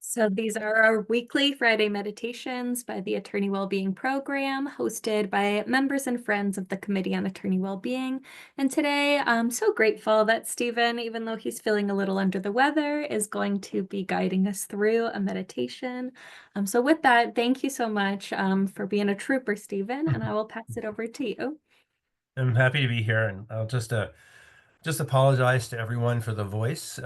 So these are our weekly Friday meditations by the Attorney Wellbeing Program, hosted by members and friends of the Committee on Attorney Wellbeing. And today, I'm so grateful that Stephen, even though he's feeling a little under the weather, is going to be guiding us through a meditation. So with that, thank you so much for being a trooper, Stephen, and I will pass it over to you. I'm happy to be here, and I'll just apologize to everyone for the voice,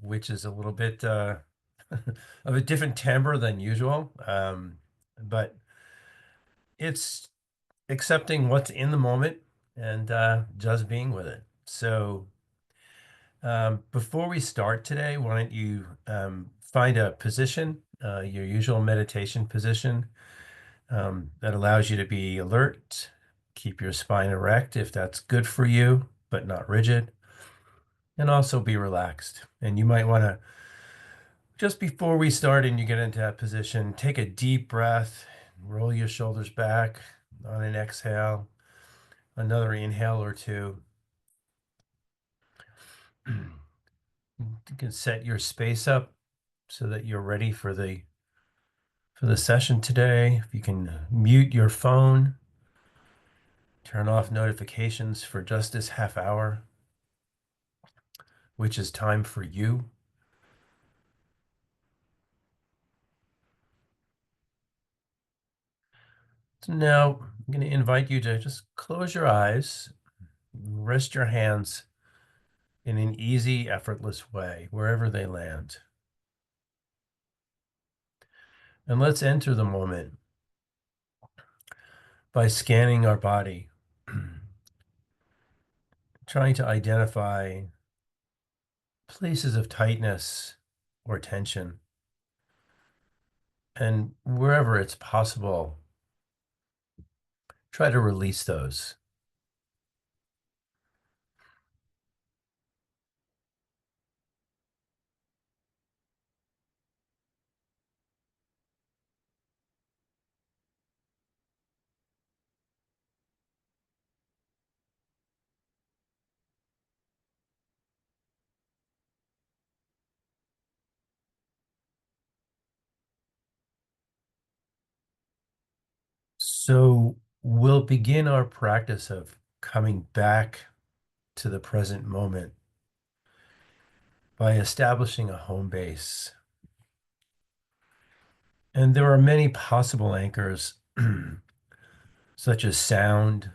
which is a little bit of a different timbre than usual. But it's accepting what's in the moment and just being with it. So before we start today, why don't you find a position, your usual meditation position, that allows you to be alert, keep your spine erect if that's good for you, but not rigid, and also be relaxed. And you might want to, just before we start and you get into that position, take a deep breath, roll your shoulders back on an exhale, another inhale or two. You can set your space up so that you're ready for the session today. If you can mute your phone, turn off notifications for just this half hour, which is time for you. So now I'm going to invite you to just close your eyes, rest your hands in an easy, effortless way, wherever they land. And let's enter the moment by scanning our body, trying to identify places of tightness or tension. And wherever it's possible, try to release those. So we'll begin our practice of coming back to the present moment by establishing a home base. And there are many possible anchors, such as sound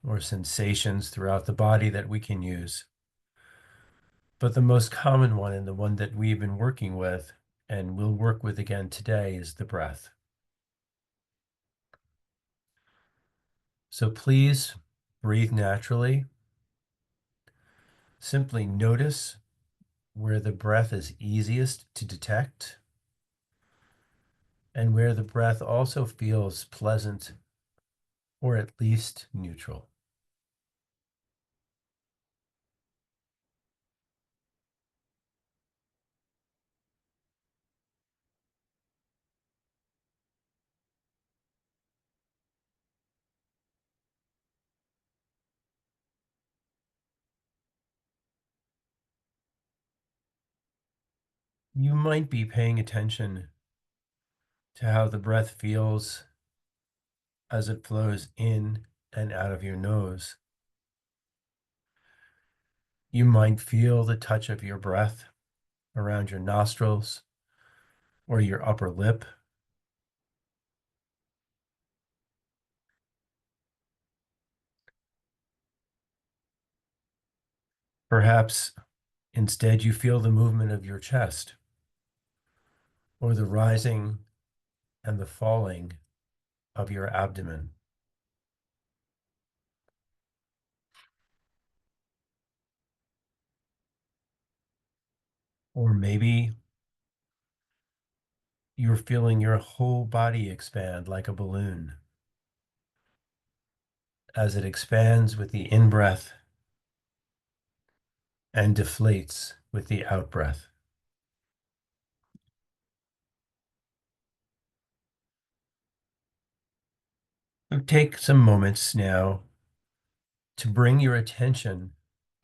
or sensations throughout the body that we can use. But the most common one, and the one that we've been working with and will work with again today, is the breath. So please breathe naturally. Simply notice where the breath is easiest to detect and where the breath also feels pleasant or at least neutral. You might be paying attention to how the breath feels as it flows in and out of your nose. You might feel the touch of your breath around your nostrils or your upper lip. Perhaps instead you feel the movement of your chest or the rising and the falling of your abdomen. Or maybe you're feeling your whole body expand like a balloon as it expands with the in-breath and deflates with the out-breath. So take some moments now to bring your attention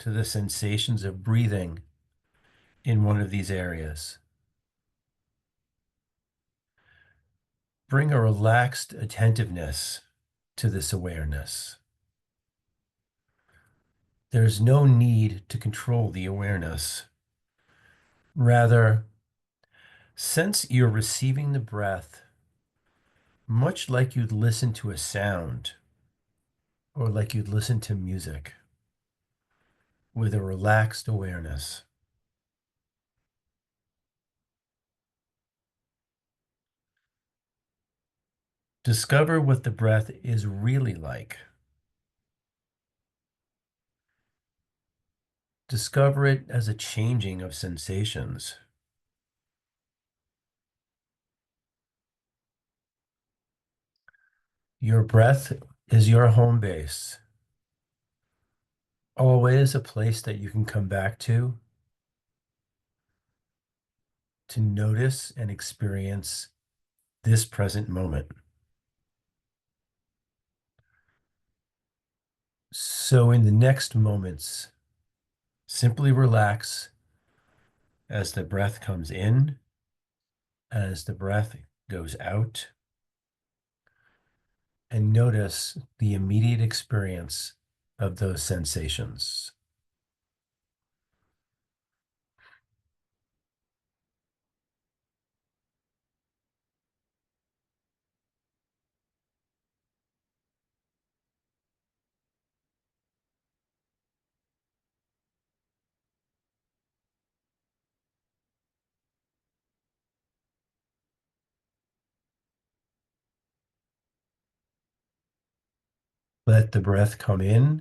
to the sensations of breathing in one of these areas. bring a relaxed attentiveness to this awareness. There's no need to control the awareness. Rather, sense you're receiving the breath much like you'd listen to a sound or like you'd listen to music with a relaxed awareness. Discover what the breath is really like. Discover it as a changing of sensations. Your breath is your home base, always a place that you can come back to notice and experience this present moment. So, in the next moments, simply relax as the breath comes in, as the breath goes out, and notice the immediate experience of those sensations. Let the breath come in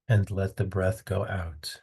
and let the breath go out.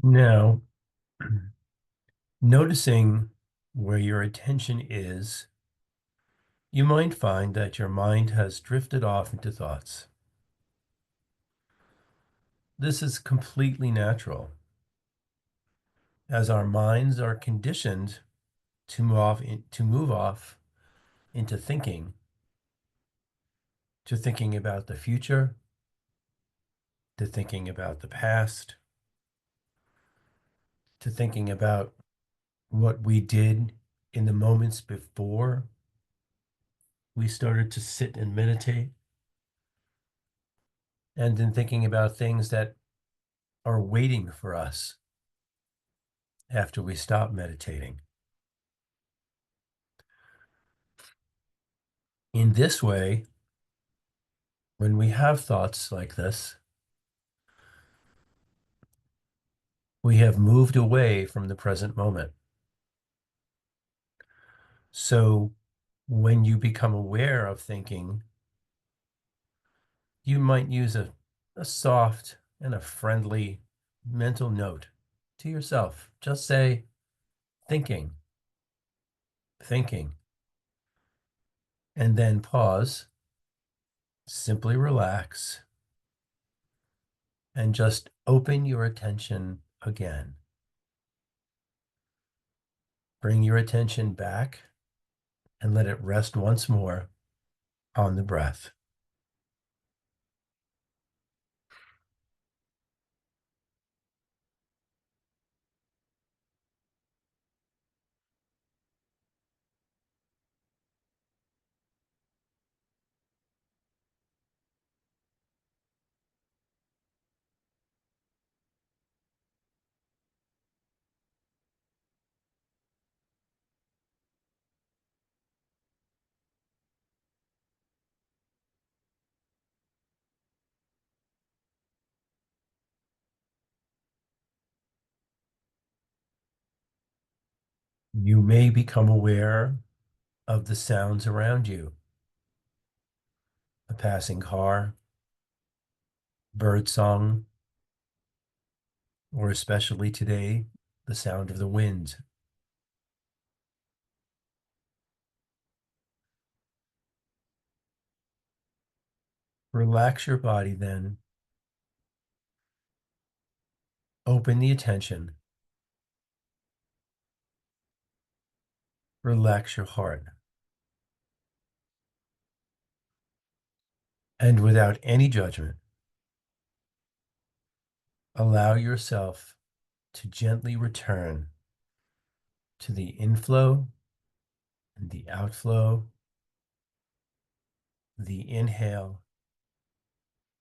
Now, noticing where your attention is, you might find that your mind has drifted off into thoughts. This is completely natural, as our minds are conditioned to move off into thinking, to thinking about the future, to thinking about the past, to thinking about what we did in the moments before we started to sit and meditate, and then thinking about things that are waiting for us after we stop meditating. In this way, when we have thoughts like this, we have moved away from the present moment. So when you become aware of thinking, you might use a soft and a friendly mental note to yourself. Just say, thinking, thinking, and then pause, simply relax, and just open your attention again. Bring your attention back and let it rest once more on the breath. You may become aware of the sounds around you, a passing car, bird song, or especially today, the sound of the wind. Relax your body then. Open the attention. Relax your heart. And without any judgment, allow yourself to gently return to the inflow and the outflow, the inhale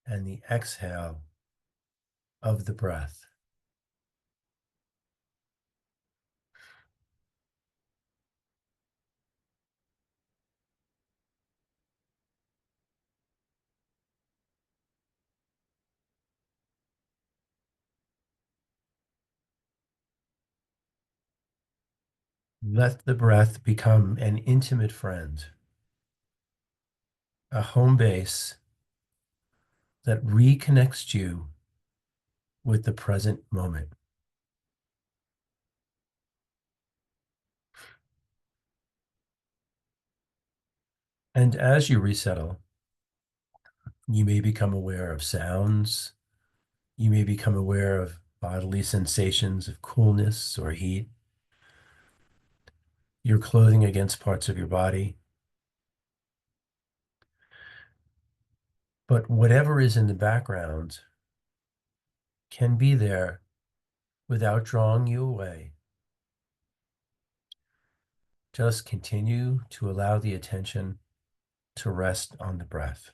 and the exhale of the breath. Let the breath become an intimate friend, a home base that reconnects you with the present moment. And as you resettle, you may become aware of sounds. You may become aware of bodily sensations of coolness or heat, your clothing against parts of your body. But whatever is in the background can be there without drawing you away. Just continue to allow the attention to rest on the breath.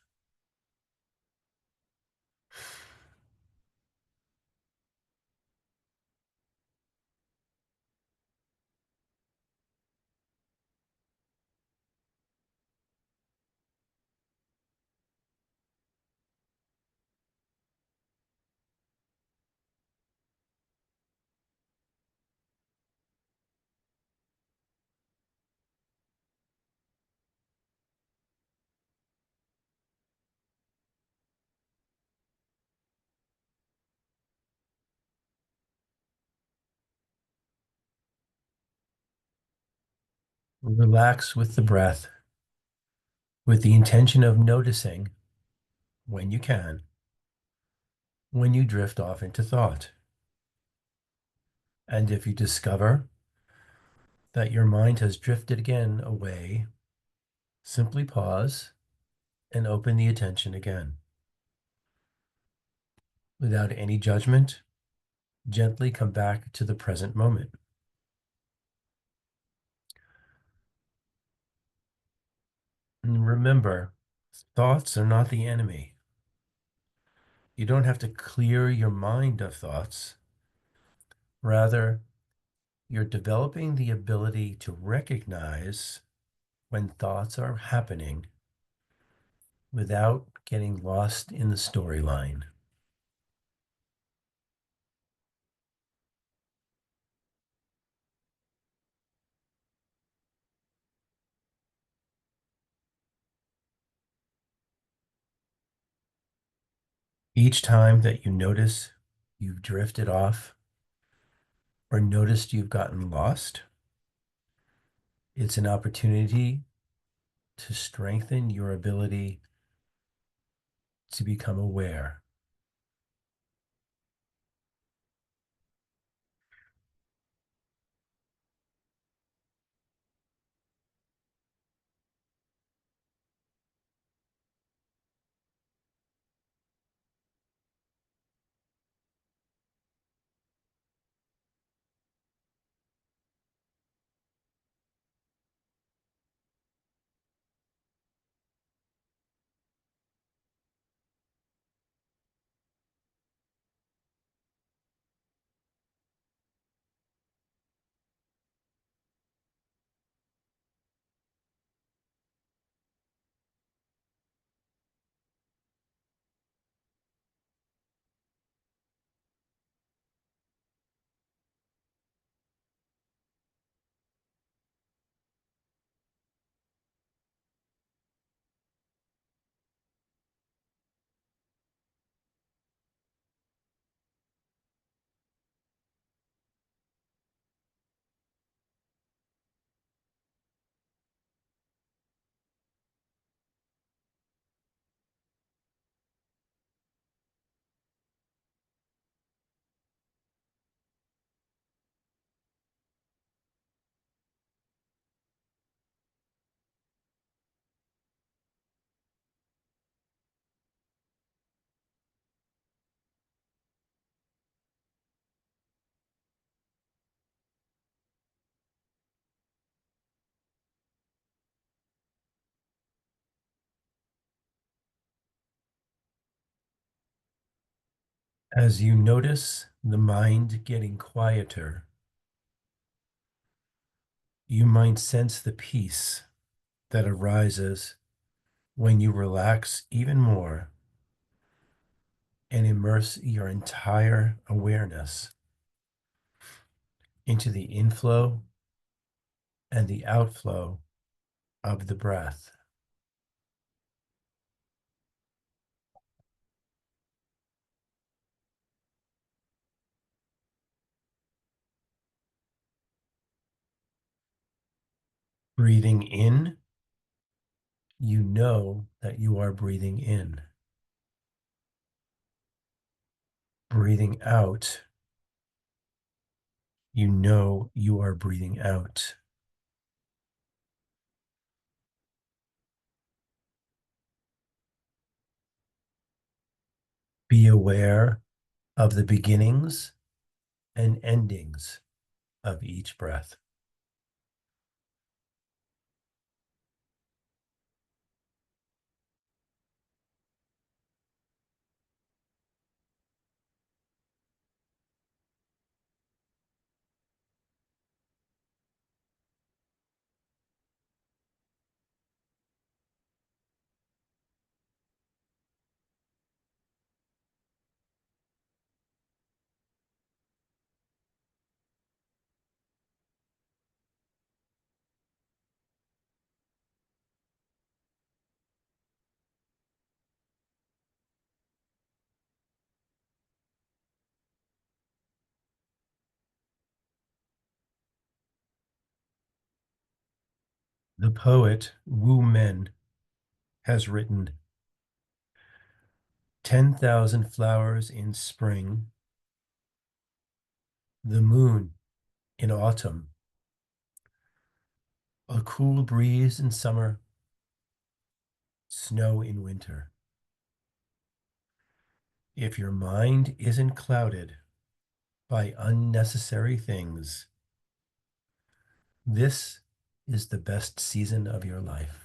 Relax with the breath with the intention of noticing, when you can, when you drift off into thought. And if you discover that your mind has drifted again away, simply pause and open the attention again. Without any judgment, gently come back to the present moment. And remember, thoughts are not the enemy. You don't have to clear your mind of thoughts. Rather, you're developing the ability to recognize when thoughts are happening without getting lost in the storyline. Each time that you notice you've drifted off or noticed you've gotten lost, it's an opportunity to strengthen your ability to become aware. As you notice the mind getting quieter, you might sense the peace that arises when you relax even more and immerse your entire awareness into the inflow and the outflow of the breath. Breathing in, you know that you are breathing in. Breathing out, you know you are breathing out. Be aware of the beginnings and endings of each breath. The poet Wu Men has written 10,000 flowers in spring, the moon in autumn, a cool breeze in summer, snow in winter. If your mind isn't clouded by unnecessary things, this is the best season of your life.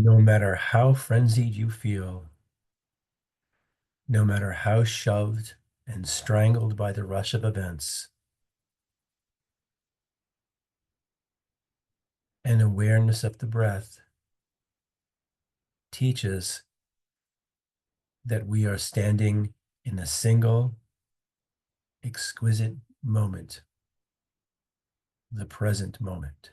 No matter how frenzied you feel, no matter how shoved and strangled by the rush of events, an awareness of the breath teaches that we are standing in a single, exquisite moment, the present moment.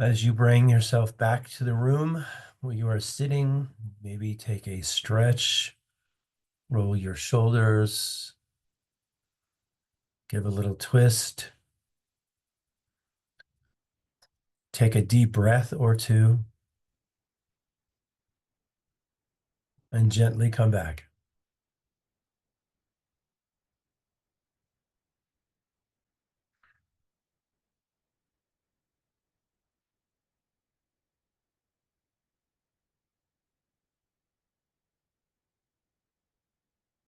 As you bring yourself back to the room where you are sitting, maybe take a stretch, roll your shoulders, give a little twist, take a deep breath or two, and gently come back.